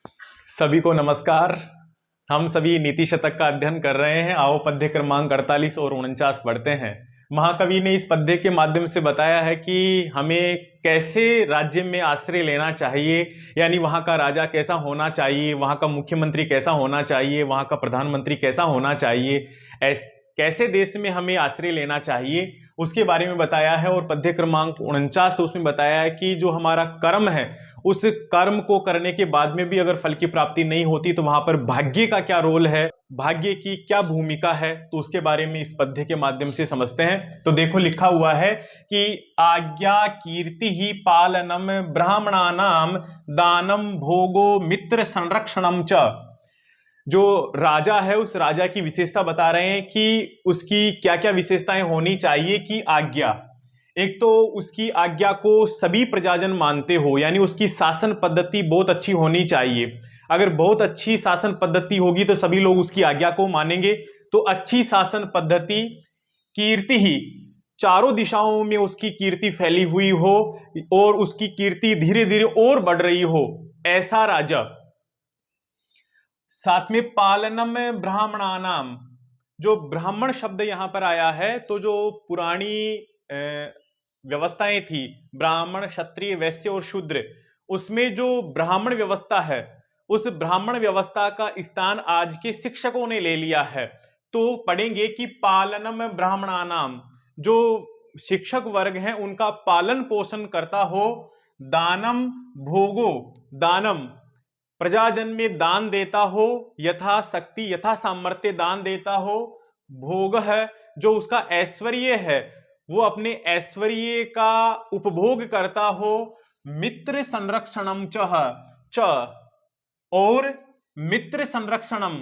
सभी को नमस्कार। हम सभी नीति शतक का अध्ययन कर रहे हैं। आओ पद्य क्रमांक 48 और 49 पढ़ते हैं। महाकवि ने इस पद्य के माध्यम से बताया है कि हमें कैसे राज्य में आश्रय लेना चाहिए, यानी वहां का राजा कैसा होना चाहिए, वहां का मुख्यमंत्री कैसा होना चाहिए, वहां का प्रधानमंत्री कैसा होना चाहिए, कैसे देश में हमें आश्रय लेना चाहिए, उसके बारे में बताया है। और पद्य क्रमांक 49 उसमें बताया है कि जो हमारा कर्म है, उस कर्म को करने के बाद में भी अगर फल की प्राप्ति नहीं होती तो वहां पर भाग्य का क्या रोल है, भाग्य की क्या भूमिका है, तो उसके बारे में इस पद्य के माध्यम से समझते हैं। तो देखो लिखा हुआ है कि आज्ञा कीर्ति ही पालनम ब्राह्मणानाम दानम भोगो मित्र संरक्षणम च। जो राजा है उस राजा की विशेषता बता रहे हैं कि उसकी क्या क्या विशेषताएं होनी चाहिए। कि आज्ञा, एक तो उसकी आज्ञा को सभी प्रजाजन मानते हो, यानी उसकी शासन पद्धति बहुत अच्छी होनी चाहिए। अगर बहुत अच्छी शासन पद्धति होगी तो सभी लोग उसकी आज्ञा को मानेंगे। तो अच्छी शासन पद्धति, कीर्ति ही, चारों दिशाओं में उसकी कीर्ति फैली हुई हो और उसकी कीर्ति धीरे धीरे और बढ़ रही हो, ऐसा राजा। साथ में पालनम ब्राह्मणानाम, जो ब्राह्मण शब्द यहां पर आया है, तो जो पुरानी व्यवस्थाएं थी, ब्राह्मण क्षत्रिय वैश्य और शूद्र, उसमें जो ब्राह्मण व्यवस्था है, उस ब्राह्मण व्यवस्था का स्थान आज के शिक्षकों ने ले लिया है। तो पढ़ेंगे कि पालनम ब्राह्मणानाम, जो शिक्षक वर्ग हैं उनका पालन पोषण करता हो। दानम भोगो, दानम प्रजाजन में दान देता हो, यथा शक्ति यथा सामर्थ्य दान देता हो। भोग है, जो उसका ऐश्वर्य है वो अपने ऐश्वर्य का उपभोग करता हो। मित्र संरक्षणम च, और मित्र संरक्षणम,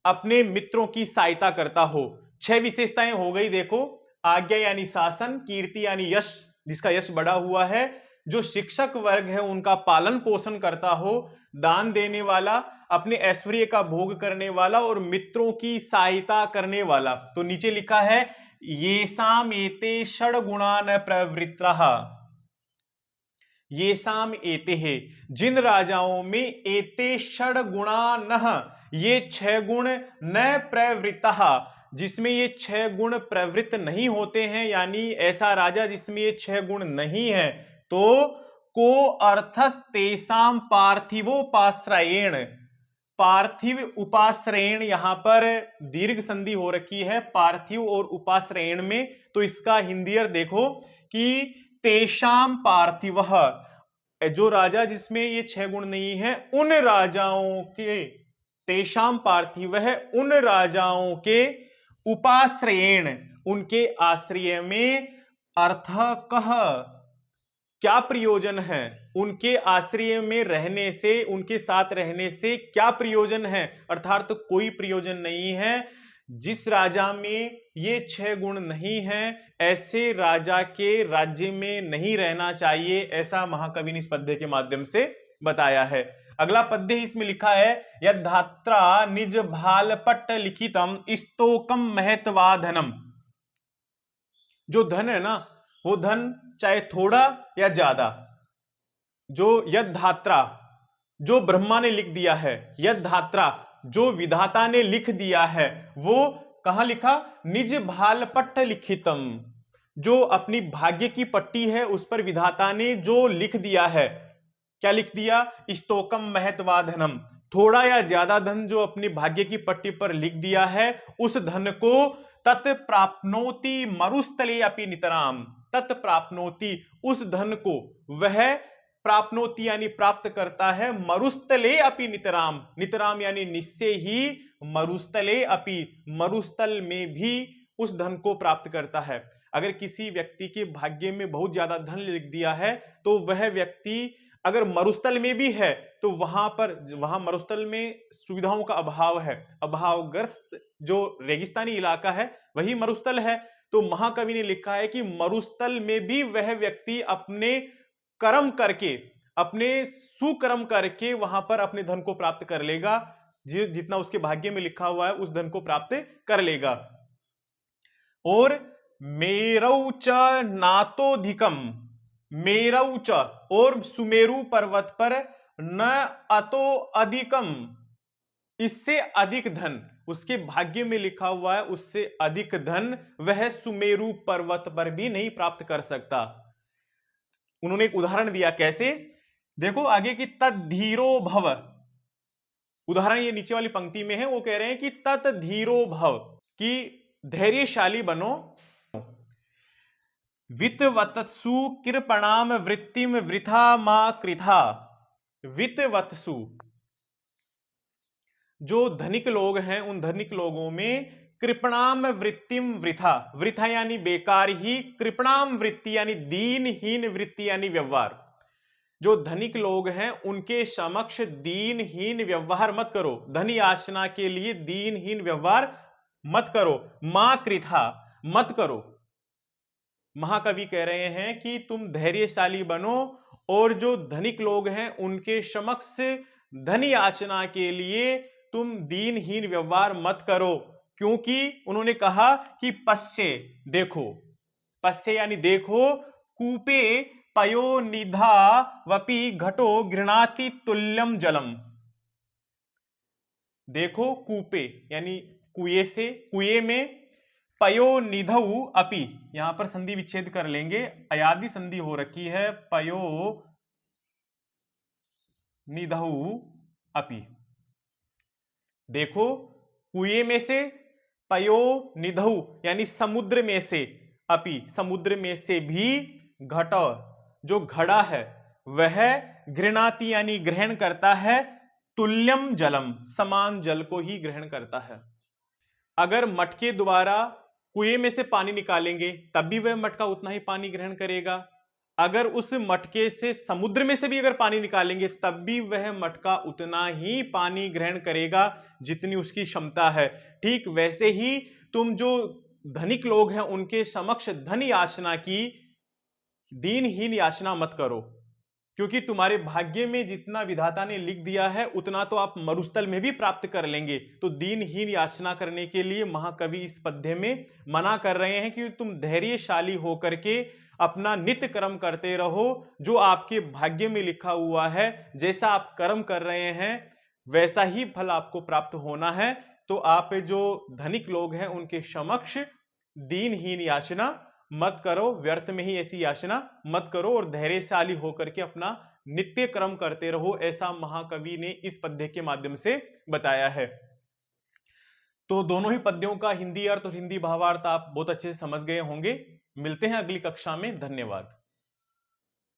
अपने मित्रों की सहायता करता हो। 6 विशेषताएं हो गई। देखो, आज्ञा यानी शासन, कीर्ति यानी यश, जिसका यश बढ़ा हुआ है, जो शिक्षक वर्ग है उनका पालन पोषण करता हो, दान देने वाला, अपने ऐश्वर्य का भोग करने वाला और मित्रों की सहायता करने वाला। तो नीचे लिखा है येषाम एते षड गुणान प्रवृत्तः, येषाम एते है, जिन राजाओं में एते षड गुणानः, ये 6 गुण न प्रवृत्तः, जिसमें ये 6 गुण प्रवृत्त नहीं होते हैं, यानी ऐसा राजा जिसमें ये 6 गुण नहीं है। तो को अर्थस तेषाम पार्थिवोपाश्रयेण, पार्थिव उपाश्रयेण, यहां पर दीर्घ संधि हो रखी है पार्थिव और उपाश्रयेण में। तो इसका हिंदी अर्थ देखो कि तेषाम पार्थिव, जो राजा जिसमें ये 6 गुण नहीं है, उन राजाओं के, तेषाम पार्थिव है, उन राजाओं के उपाश्रयेण, उनके आश्रय में, अर्थ कह, क्या प्रयोजन है, उनके आश्रय में रहने से, उनके साथ रहने से क्या प्रयोजन है, अर्थात तो कोई प्रयोजन नहीं है। जिस राजा में ये 6 गुण नहीं है, ऐसे राजा के राज्य में नहीं रहना चाहिए, ऐसा महाकवि ने इस पद्य के माध्यम से बताया है। अगला पद्य इसमें लिखा है यद्धात्रा निज भालपट्ट लिखितम स्तोकम महत्वाधनम। जो धन है ना, वो धन चाहे थोड़ा या ज्यादा, जो यद्धात्रा, जो ब्रह्मा ने लिख दिया है, यद्धात्रा, जो विधाता ने लिख दिया है, वो कहां लिखा, निज भालपट्ट लिखितम, जो अपनी भाग्य की पट्टी है उस पर विधाता ने जो लिख दिया है। क्या लिख दिया, स्तोकम महत्वाधनम, थोड़ा या ज्यादा धन जो अपनी भाग्य की पट्टी पर लिख दिया है, उस धन को तत् प्राप्नोति मरुस्थले अपि नितराम, तत् प्राप्नोति, उस धन को वह प्राप्नोति यानी प्राप्त करता है, मरुस्थले अपि नितराम, नितराम यानी निश्चय ही, मरुस्थले अपि, मरुस्थल में भी उस धन को प्राप्त करता है। अगर किसी व्यक्ति के भाग्य में बहुत ज्यादा धन लिख दिया है तो वह व्यक्ति अगर मरुस्थल में भी है तो वहां मरुस्थल में सुविधाओं का अभाव है, अभावग्रस्त जो रेगिस्तानी इलाका है वही मरुस्थल है। तो महाकवि ने लिखा है कि मरुस्थल में भी वह व्यक्ति अपने कर्म करके, अपने सुकर्म करके वहां पर अपने धन को प्राप्त कर लेगा, जितना उसके भाग्य में लिखा हुआ है उस धन को प्राप्त कर लेगा। और मेरौच नातोधिकम, मेरौच, और सुमेरु पर्वत पर न अतो अधिकम, इससे अधिक धन, उसके भाग्य में लिखा हुआ है उससे अधिक धन वह सुमेरु पर्वत पर भी नहीं प्राप्त कर सकता। उन्होंने एक उदाहरण दिया, कैसे? देखो आगे की तद्धीरो भव, उदाहरण ये नीचे वाली पंक्ति में है, वो कह रहे हैं कि तद्धीरो भव, कि धैर्यशाली बनो। वित्तवत्सु कृपणाम वृत्तिम वृथा मा कृथा, वित्तवत्सु, जो धनिक लोग हैं उन धनिक लोगों में कृपणाम वृत्तिम वृथा, वृथा यानी बेकार ही, कृपणाम वृत्ति यानी दीनहीन वृत्ति यानी व्यवहार, जो धनिक लोग हैं उनके समक्ष दीनहीन व्यवहार मत करो, धन याचना के लिए दीनहीन व्यवहार मत करो, मां कृथा, मत करो। महाकवि कह रहे हैं कि तुम धैर्यशाली बनो और जो धनिक लोग हैं उनके समक्ष धन याचना के लिए तुम दीनहीन व्यवहार मत करो, क्योंकि उन्होंने कहा कि पश्चे, देखो, पश्चे यानी देखो, कूपे पयो निधा वपि घटो गृणाति तुल्यम जलम, देखो कूपे यानी कुएं से, कुएं में, पयो निधौ अपि, यहां पर संधि विच्छेद कर लेंगे, अयादि संधि हो रखी है, पयो निधौ अपि, देखो कुएं में से, पयो निधौ यानी समुद्र में से, अपि समुद्र में से भी, घट जो घड़ा है वह गृणाति यानी ग्रहण करता है, तुल्यम जलम समान जल को ही ग्रहण करता है। अगर मटके द्वारा कुएं में से पानी निकालेंगे तब भी वह मटका उतना ही पानी ग्रहण करेगा, अगर उस मटके से समुद्र में से भी अगर पानी निकालेंगे तब भी वह मटका उतना ही पानी ग्रहण करेगा जितनी उसकी क्षमता है। ठीक वैसे ही तुम जो धनिक लोग हैं उनके समक्ष धन याचना की दीनहीन याचना मत करो, क्योंकि तुम्हारे भाग्य में जितना विधाता ने लिख दिया है उतना तो आप मरुस्थल में भी प्राप्त कर लेंगे। तो दीनहीन याचना करने के लिए महाकवि इस पद्य में मना कर रहे हैं कि तुम धैर्यशाली होकर के अपना नित्य कर्म करते रहो, जो आपके भाग्य में लिखा हुआ है, जैसा आप कर्म कर रहे हैं वैसा ही फल आपको प्राप्त होना है। तो आप जो धनिक लोग हैं उनके समक्ष दीनहीन याचना मत करो, व्यर्थ में ही ऐसी याचना मत करो और धैर्यशाली होकर के अपना नित्य कर्म करते रहो, ऐसा महाकवि ने इस पद्य के माध्यम से बताया है। तो दोनों ही पद्यों का हिंदी अर्थ और हिंदी भावार्थ आप बहुत अच्छे से समझ गए होंगे। मिलते हैं अगली कक्षा में, धन्यवाद।